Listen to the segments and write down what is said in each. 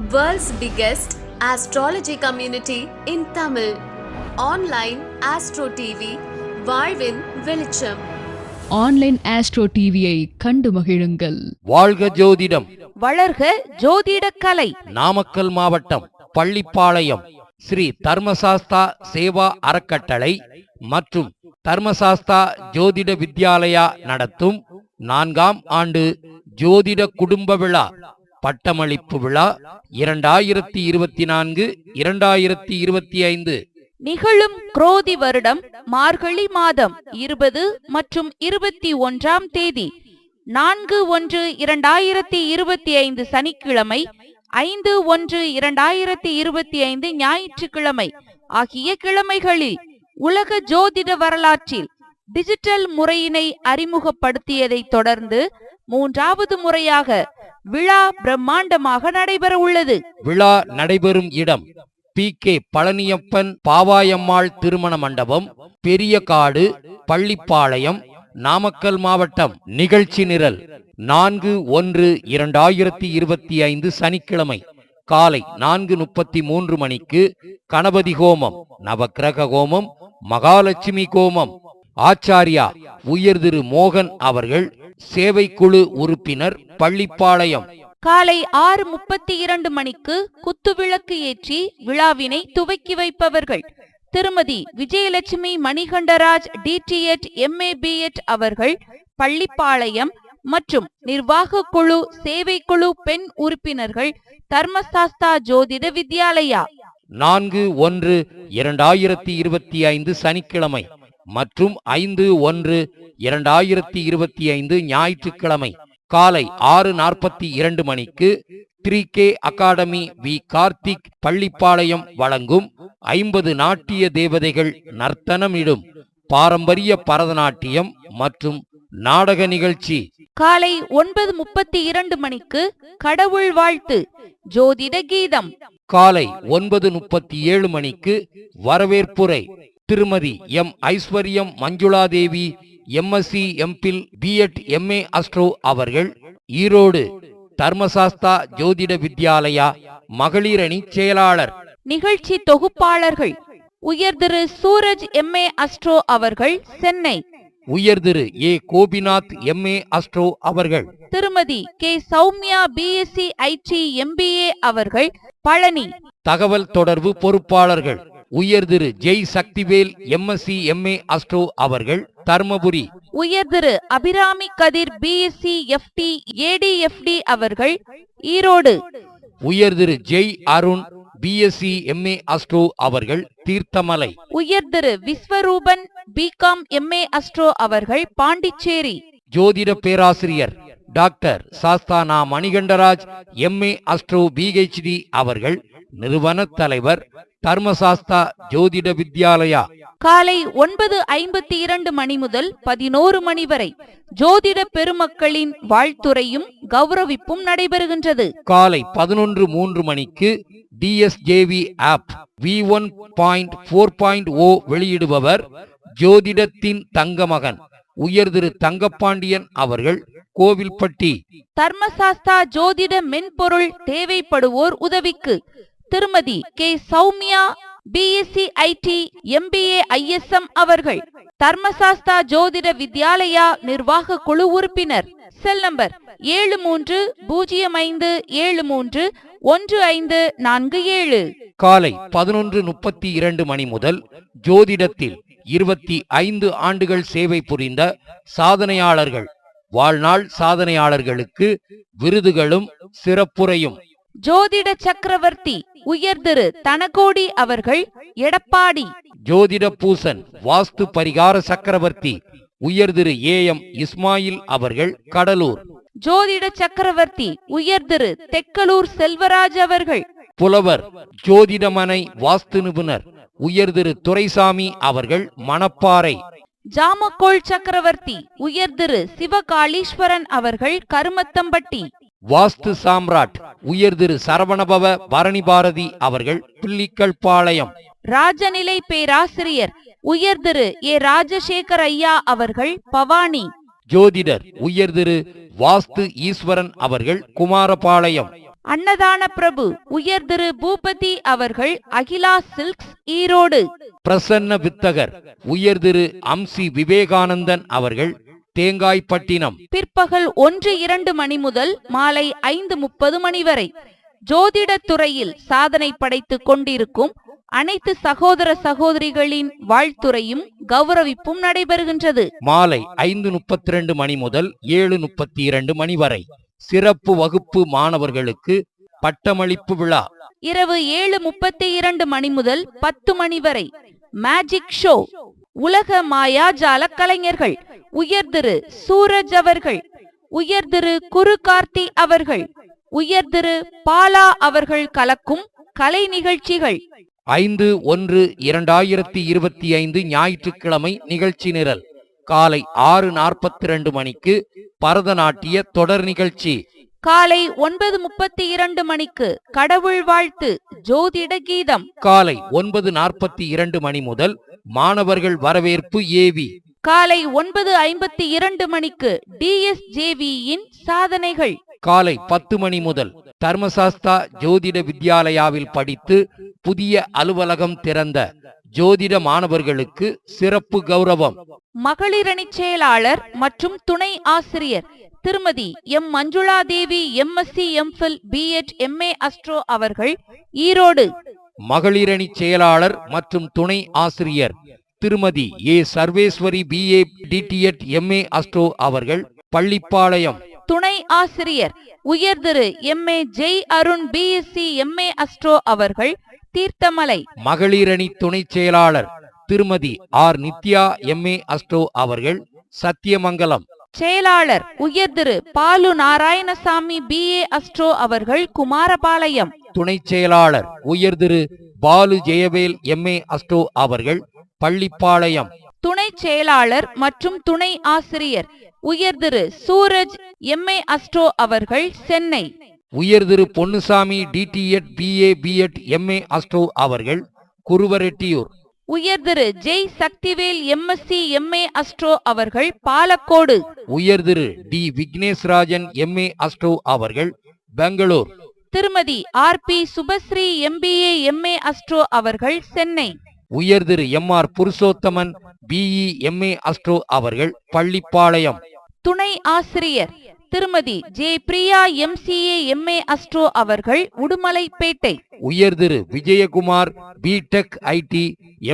World's biggest astrology community in Tamil. Online Astro TV, வாழ்வின் வெளிச்சம். Online astro டிவியை கண்டு மகிழுங்கள். வாழ்க ஜோதிடம், வளர்க ஜோதிட கலை. நாமக்கல் மாவட்டம் பள்ளிப்பாளையம் ஸ்ரீ தர்மசாஸ்தா சேவா அறக்கட்டளை மற்றும் தர்மசாஸ்தா ஜோதிட வித்யாலயா நடத்தும் 4ஆம் ஆண்டு ஜோதிட குடும்ப விழா பட்டமளிப்பு விழா 2024-2025 நிகழும் குரோதி வருடம் மார்கழி மாதம் 20 மற்றும் 21ஆம் தேதி 4/1/2025 சனிக்கிழமை, 5/1/2025 ஞாயிற்றுக்கிழமை ஆகிய கிழமைகளில் உலக ஜோதிட வரலாற்றில் டிஜிட்டல் முறையினை அறிமுகப்படுத்தியதை தொடர்ந்து 3வது முறையாக விழா பிரம்மாண்டமாக நடைபெற உள்ளது. விழா நடைபெறும் இடம் PK பழனியப்பன் பாவாயம்மாள் திருமண மண்டபம், பெரிய காடு, பள்ளிப்பாளையம், நாமக்கல் மாவட்டம். நிகழ்ச்சி நிரல் 4/1/2025 சனிக்கிழமை காலை 4:33 மணிக்கு கணபதி ஹோமம், நவக்கிரக ஹோமம், மகாலட்சுமி ஹோமம். ஆச்சாரியா உயர் திரு மோகன் அவர்கள், சேவைக்குழு உறுப்பினர், பள்ளிப்பாளையம். காலை 6:32 மணிக்கு குத்துவிளக்கு ஏற்றி விழாவினை துவக்கி வைப்பவர்கள் திருமதி Vijayalakshmi Manikandaraj DTED MA BEd அவர்கள், பள்ளிப்பாளையம். மற்றும் நிர்வாக குழு, சேவைக்குழு பெண் உறுப்பினர்கள், தர்மசாஸ்தா ஜோதிட வித்யாலயா. 4/1/2025 சனிக்கிழமை மற்றும் 5/1/2025 ஞாயிற்றுக்கிழமை காலை 6:42 மணிக்கு 3K academy we Karthik Pallipalayam வழங்கும் 50 நாட்டிய தேவதைகள் நர்த்தனமிடும் பாரம்பரிய பரதநாட்டியம் மற்றும் நாடக நிகழ்ச்சி. காலை 9:32 மணிக்கு கடவுள் வாழ்த்து ஜோதிட கீதம். காலை 9:37 மணிக்கு வரவேற்புரை திருமதி M ஐஸ்வர்யம் Manjula Devi MSc MPhil BEd MA astro அவர்கள், ஈரோடு தர்மசாஸ்தா ஜோதிட வித்யாலயா மகளிர் அணி செயலாளர். நிகழ்ச்சி தொகுப்பாளர்கள் உயர் திரு சூரஜ் MA அஸ்ட்ரோ அவர்கள், சென்னை. உயர் திரு A கோபிநாத் MA அஸ்ட்ரோ அவர்கள். திருமதி K Soumya BSc IT MBA அவர்கள், பழனி. தகவல் தொடர்பு பொறுப்பாளர்கள் உயர் Thiru Jai Sakthivel MSc MA astro அவர்கள், தர்மபுரி. உயர் திரு அபிராமி கதிர் BSc FT ADFD அவர்கள், ஈரோடு. உயர் Thiru Jai Arun BSc MA astro அவர்கள், தீர்த்தமலை. உயர் Thiru Vishwaroopan BCom MA astro அவர்கள், பாண்டிச்சேரி. ஜோதிட பேராசிரியர் doctor Sasthana Manikandaraj MA astro PhD அவர்கள், நிறுவன தலைவர், தர்மசாஸ்தா ஜோதிட வித்யாலயா. காலை 9:52 மணி முதல் 11 மணி வரை ஜோதிட பெருமக்களின் வாழ்த்துரையும் கௌரவிப்பும் நடைபெறுகின்றது. காலை 11:03 மணிக்கு DSJV ஆப் V1.4.0 வெளியிடுபவர் ஜோதிடத்தின் தங்கமகன் உயர் திரு தங்கப்பாண்டியன் அவர்கள், கோவில்பட்டி. தர்மசாஸ்தா ஜோதிட மென்பொருள் தேவைப்படுவோர் உதவிக்கு திருமதி K Soumya BSc IT MBA ISM அவர்கள், தர்மசாஸ்தா ஜோதிட வித்யாலயா நிர்வாக குழு உறுப்பினர். Cell number 7305731547. காலை 11:32 மணி முதல் ஜோதிடத்தில் 25 ஆண்டுகள் சேவை புரிந்த சாதனையாளர்கள், வாழ்நாள் சாதனையாளர்களுக்கு விருதுகளும் சிறப்புரையும். ஜோதிட சக்கரவர்த்தி உயர் திரு தனகோடி அவர்கள், எடப்பாடி. ஜோதிட பூசன் வாஸ்து பரிகார சக்கரவர்த்தி உயர் திரு AM இஸ்மாயில் அவர்கள், கடலூர். ஜோதிட சக்கரவர்த்தி உயர் திரு தெக்கலூர் செல்வராஜ் அவர்கள், புலவர் ஜோதிடமனை வாஸ்து நிபுணர் உயர் திரு துரைசாமி அவர்கள், மணப்பாறை. ஜாமக்கோள் சக்கரவர்த்தி உயர் திரு சிவகாளீஸ்வரன் அவர்கள், கருமத்தம்பட்டி. வாஸ்து சாம்ராட் உயர் திரு சரவணபவ பரணி பாரதி அவர்கள், பிள்ளிக்கல் பாளையம். ராஜநிலை பேராசிரியர் உயர் திரு A ராஜசேகர் ஐயா அவர்கள், பவானி. ஜோதிடர் உயர் திரு வாஸ்து ஈஸ்வரன் அவர்கள், குமாரபாளையம். அன்னதான பிரபு உயர் திரு பூபதி அவர்கள் அகிலா சில்க்ஸ் ஈரோடு. பிரசன்ன வித்தகர் உயர் திரு அம்சி விவேகானந்தன் அவர்கள் தேங்காய்பட்டினம். பிற்பகல் 1-2 மணி முதல் மாலை 5:30 மணி வரை ஜோதிடத் துறையில் சாதனை படைத்துக் கொண்டிருக்கும் அனைத்து சகோதர சகோதரிகளின் வாழ்த்துரையும் கௌரவிப்பும் நடைபெறுகின்றது. மாலை 5:32 மணி முதல் 7:32 மணி வரை சிறப்பு வகுப்பு மாணவர்களுக்கு பட்டமளிப்பு விழா. இரவு 7:32 மணி முதல் 10 மணி வரை மேஜிக் ஷோ. உலக மாயாஜால கலைஞர்கள் உயர் திரு சூரஜ் அவர்கள், உயர் திரு குரு கார்த்தி அவர்கள், உயர் திரு பாலா அவர்கள் கலக்கும் கலை நிகழ்ச்சிகள். 5/1/2025 ஞாயிற்றுக்கிழமை நிகழ்ச்சி நிரல். காலை 6:42 மணிக்கு பரதநாட்டிய தொடர் நிகழ்ச்சி. காலை 9:32 மணிக்கு கடவுள் வாழ்த்து ஜோதிட கீதம். காலை 9:42 மணி முதல் மாணவர்கள் வரவேற்பு ஏவி. காலை 9:52 மணிக்கு DSJV-யின் சாதனைகள். காலை 10 மணி முதல் தர்மசாஸ்தா ஜோதிட வித்யாலயாவில் படித்து புதிய அலுவலகம் திறந்த ஜோதிட மாணவர்களுக்கு சிறப்பு கௌரவம். மகளிரணி செயலாளர் மற்றும் துணை ஆசிரியர் Thirumathi M Manjula Devi MSc MPhil B.Ed MA astro அவர்கள் ஈரோடு. மகளிரணி செயலாளர் மற்றும் துணை ஆசிரியர் Thirumathi A Sarveswari BA DTED MA astro அவர்கள் பள்ளிப்பாளையம். துணை ஆசிரியர் உயர் Thiru MA Jai Arun BSc MA astro அவர்கள் தீர்த்தமலை. மகளிரணி துணை செயலாளர் திருமதி ஆர் நித்யா MA அஸ்ட்ரோ அவர்கள் சத்தியமங்கலம். செயலாளர் உயர் திரு பாலு நாராயணசாமி BA அஸ்ட்ரோ அவர்கள் குமாரபாளையம். துணை செயலாளர் உயர் திரு பாலு ஜெயவேல் MA அஸ்ட்ரோ அவர்கள் பள்ளிப்பாளையம். துணை செயலாளர் மற்றும் துணை ஆசிரியர் உயர் திரு சூரஜ் MA அஸ்ட்ரோ அவர்கள் சென்னை. உயர் Thiru Ponnusamy DTED BA B.Ed MA astro அவர்கள் குருவரெட்டியூர். உயர் Thiru Jai Sakthivel MSc MA astro அவர்கள் பாலக்கோடு. உயர் Thiru D Vigneshrajan MA astro அவர்கள் Bangalore. Thirumathi RP Subashree MBA MA astro அவர்கள் சென்னை. உயர் Thiru MR Purushothaman BE MA astro அவர்கள் பள்ளிப்பாளையம். துணை ஆசிரியர் Thirumathi J Priya MCA MA astro அவர்கள் உடுமலைப்பேட்டை. உயர் Thiru Vijayakumar BTech IT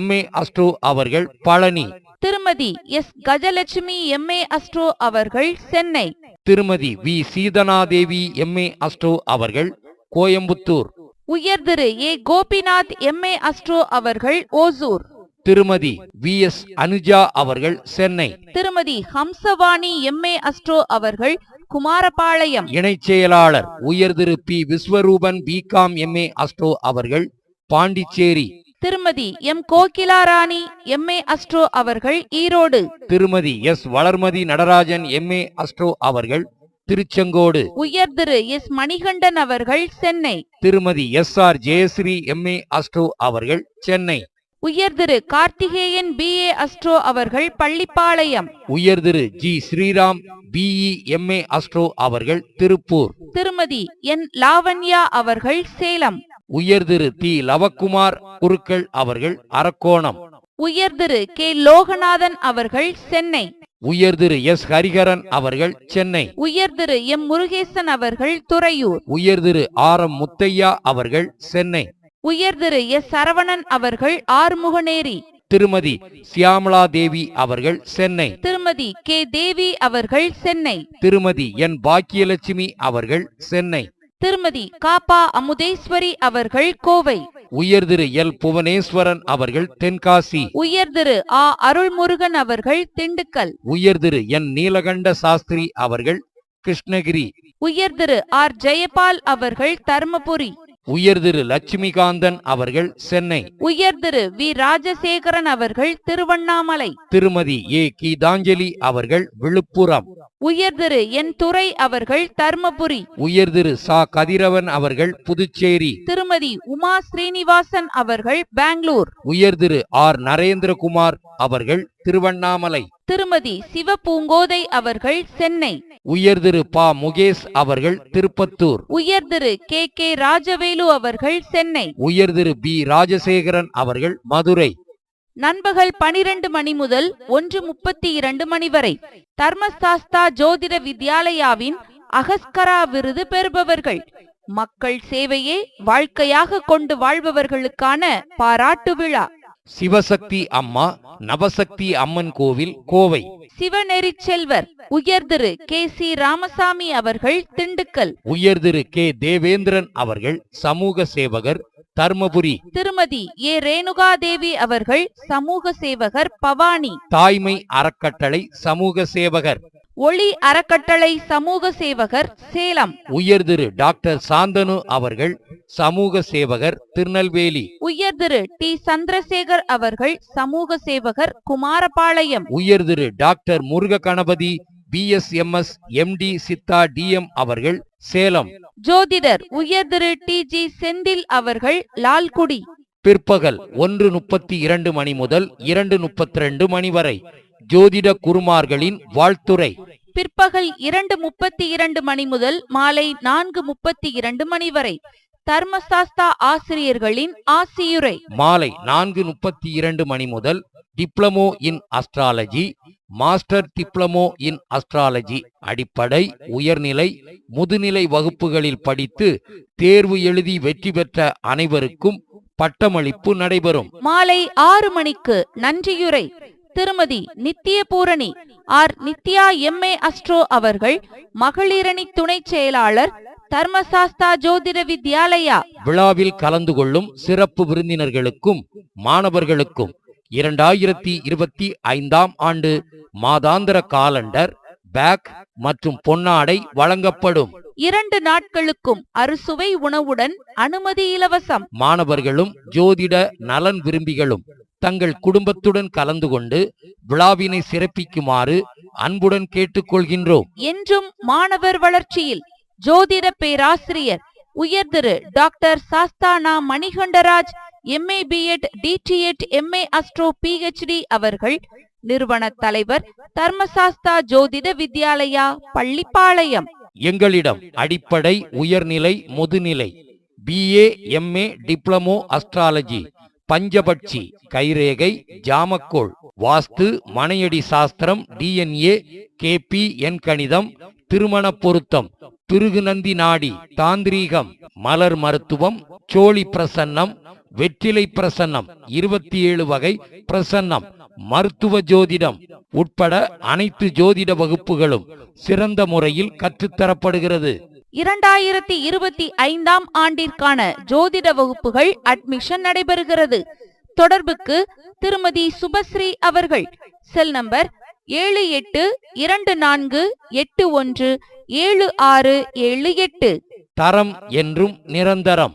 MA astro அவர்கள் பழனி. திருமதி எஸ் கஜலட்சுமி MA அஸ்ட்ரோ அவர்கள் சென்னை. திருமதி வி சீதனாதேவி MA அஸ்ட்ரோ அவர்கள் கோயம்புத்தூர். உயர் திரு ஏ கோபிநாத் MA அஸ்ட்ரோ அவர்கள் ஓசூர். திருமதி VS அனுஜா அவர்கள் சென்னை. திருமதி ஹம்சவாணி MA அஸ்ட்ரோ அவர்கள் குமாரபாளையம். இணைச் செயலாளர் உயர் திரு P Vishwaroopan BCom MA astro அவர்கள் பாண்டிச்சேரி. திருமதி எம் கோகிலாராணி MA அஸ்ட்ரோ அவர்கள் ஈரோடு. திருமதி S Valarmathi Natarajan MA astro அவர்கள் திருச்செங்கோடு. உயர் திரு எஸ் மணிகண்டன் அவர்கள் சென்னை. திருமதி SR ஜெயஸ்ரீ MA அஸ்ட்ரோ அவர்கள் சென்னை. உயர் திரு கார்த்திகேயன் BA அஸ்ட்ரோ அவர்கள் பள்ளிப்பாளையம். உயர் திரு G Sriram BE MA astro அவர்கள் திருப்பூர். திருமதி என் லாவண்யா அவர்கள் சேலம். உயர் திரு தி லவக்குமார் குருக்கள் அவர்கள் அரக்கோணம். உயர் திரு கே லோகநாதன் அவர்கள் சென்னை. உயர் திரு எஸ் ஹரிஹரன் அவர்கள் சென்னை. உயர் திரு எம் முருகேசன் அவர்கள் துறையூர். உயர் திரு RM முத்தையா அவர்கள் சென்னை. உயர் திரு எஸ் சரவணன் அவர்கள் ஆறுமுகநேரி. திருமதி சியாமலா தேவி அவர்கள் சென்னை. திருமதி கே தேவி அவர்கள் சென்னை. திருமதி என் பாக்கியலட்சுமி அவர்கள் சென்னை. திருமதி காப்பா அமுதேஸ்வரி அவர்கள் கோவை. உயர் திரு எல் புவனேஸ்வரன் அவர்கள் தென்காசி. உயர் திரு ஆ அருள்முருகன் அவர்கள் திண்டுக்கல். உயர் திரு என் நீலகண்ட சாஸ்திரி அவர்கள் கிருஷ்ணகிரி. உயர் திரு ஆர் ஜெயபால் அவர்கள் தர்மபுரி. உயர் திரு லட்சுமிகாந்தன் அவர்கள் சென்னை. உயர் திரு வி ராஜசேகரன் அவர்கள் திருவண்ணாமலை. திருமதி ஏ கீதாஞ்சலி அவர்கள் விழுப்புரம். உயர் திரு என் துரை அவர்கள் தர்மபுரி. உயர் திரு சா கதிரவன் அவர்கள் புதுச்சேரி. திருமதி உமா ஸ்ரீனிவாசன் அவர்கள் பெங்களூர். உயர் திரு ஆர் நரேந்திரகுமார் அவர்கள் திருவண்ணாமலை. திருமதி சிவபூங்கோதை அவர்கள் சென்னை. உயர்திரு பா முகேஷ் அவர்கள் திருப்பத்தூர். உயர்திரு கே ராஜவேலு அவர்கள் சென்னை. உயர்திரு பி ராஜசேகரன் அவர்கள் மதுரை. நண்பகல் 12 மணி முதல் 1:32 மணி வரை தர்மசாஸ்தா ஜோதிட வித்யாலயாவின் அகஸ்கரா விருது பெறுபவர்கள், மக்கள் சேவையே வாழ்க்கையாக கொண்டு வாழ்பவர்களுக்கான பாராட்டு விழா. சிவசக்தி அம்மா நவசக்தி அம்மன் கோவில், கோவை. சிவநெறி செல்வர் உயர்திரு சி ராமசாமி அவர்கள் திண்டுக்கல். உயர்திரு கே தேவேந்திரன் அவர்கள் சமூக சேவகர், தர்மபுரி. திருமதி ரேணுகாதேவி அவர்கள் சமூக சேவகர், பவானி. தாய்மை அறக்கட்டளை சமூக சேவகர். ஒளி அறக்கட்டளை சமூக சேவகர், சேலம். உயர்திரு டாக்டர் சாந்தனு அவர்கள் சமூக சேவகர், திருநெல்வேலி. உயர்திரு டி சந்திரசேகர் அவர்கள் சமூக சேவகர், குமாரபாளையம். உயர்திரு doctor Muruga Ganapathi BSMS MD Siddha DM அவர்கள் சேலம். ஜோதிடர் உயர்திரு TG செந்தில் அவர்கள் லால்குடி. பிற்பகல் 1:32 மணி முதல் 2:32 மணி வரை ஜோதிட குருமார்களின் வாழ்த்துரை. பிற்பகல் 2:32 மணி முதல் மாலை 4:32 மணி வரை தர்மசாஸ்தா ஆசிரியர்களின் ஆசியுரை. மாலை 4:32 மணி முதல் diploma in astrology, master diploma in astrology அடிப்படை, உயர்நிலை, முதுநிலை வகுப்புகளில் படித்து தேர்வு எழுதி வெற்றி பெற்ற அனைவருக்கும் பட்டமளிப்பு நடைபெறும். மாலை 6 மணிக்கு நன்றியுரை திருமதி நித்திய பூரணி நித்யா MA அஸ்ட்ரோ அவர்கள், மகளிரணி துணை செயலாளர், தர்மசாஸ்தா ஜோதிட வித்யாலயா. விழாவில் கலந்து கொள்ளும் சிறப்பு விருந்தினர்களுக்கும் மாணவர்களுக்கும் 2025 ஆண்டு மாதாந்திர காலண்டர், பேக் மற்றும் பொன்னாடை வழங்கப்படும். 2 நாட்களுக்கும் அறுசுவை உணவுடன் அனுமதி இலவசம். மாணவர்களும் ஜோதிட நலன் விரும்பிகளும் தங்கள் குடும்பத்துடன் கலந்து கொண்டு விழாவினை சிறப்பிக்குமாறு அன்புடன் கேட்டுக்கொள்கின்றோம். என்றும் மாணவர் வளர்ச்சியில் ஜோதிட பேராசிரியர் உயர்திரு doctor Sasthana Manikandaraj MA B.Ed DTEd MA astro PhD அவர்கள், நிறுவன தலைவர், தர்மசாஸ்தா ஜோதிட வித்யாலயா, பள்ளிப்பாளையம். எங்களிடம் அடிப்படை, உயர்நிலை, முதுநிலை, BA MA டிப்ளமோ அஸ்ட்ராலஜி, பஞ்சபட்சி, கைரேகை, ஜாமக்கோள், வாஸ்து, மனையடி சாஸ்திரம், DNA, KP எண் கணிதம், திருமண பொருத்தம், பிருகுநந்தி நாடி, தாந்திரீகம், மலர் மருத்துவம், சோழி பிரசன்னம், வெற்றிலை பிரசன்னம், 27 வகை பிரசன்னம், மருத்துவ ஜோதிடம் உட்பட அனைத்து ஜோதிட வகுப்புகளும் சிறந்த முறையில் கற்றுத்தரப்படுகிறது. 2025 ஆண்டிற்கான ஜோதிட வகுப்புகள் அட்மிஷன் நடைபெறுகிறது. தொடர்புக்கு திருமதி சுபஸ்ரீ அவர்கள். Cell number 7824817678. தரம் என்றும் நிரந்தரம்.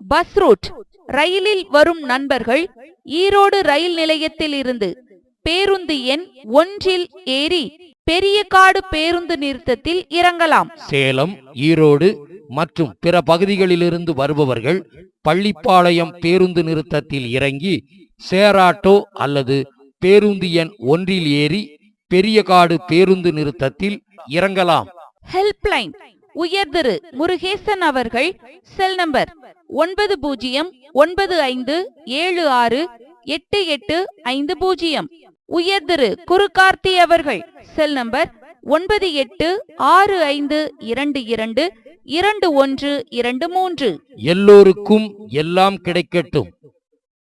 பஸ் ரூட் ரயிலில் வரும் நண்பர்கள் ஈரோடு ரயில் நிலையத்தில் இருந்து பேருந்து எண் 1 ஏறி பெரியகாடு பேருந்து நிறுத்தத்தில் இறங்கலாம். சேலம், ஈரோடு மற்றும் பிற பகுதிகளிலிருந்து வருபவர்கள் பள்ளிப்பாளையம் பேருந்து நிறுத்தத்தில் இறங்கி சேராட்டோ அல்லது பேருந்து எண் 1 ஏறி பெரியகாடு பேருந்து நிறுத்தத்தில் இறங்கலாம். ஹெல்ப்லைன் உயர்திரு முருகேசன் அவர்கள். Cell number 9095768850. உயர்திரு குருகார்த்தி அவர்கள். Cell number 9865222123. எல்லோருக்கும் எல்லாம் கிடைக்கட்டும்.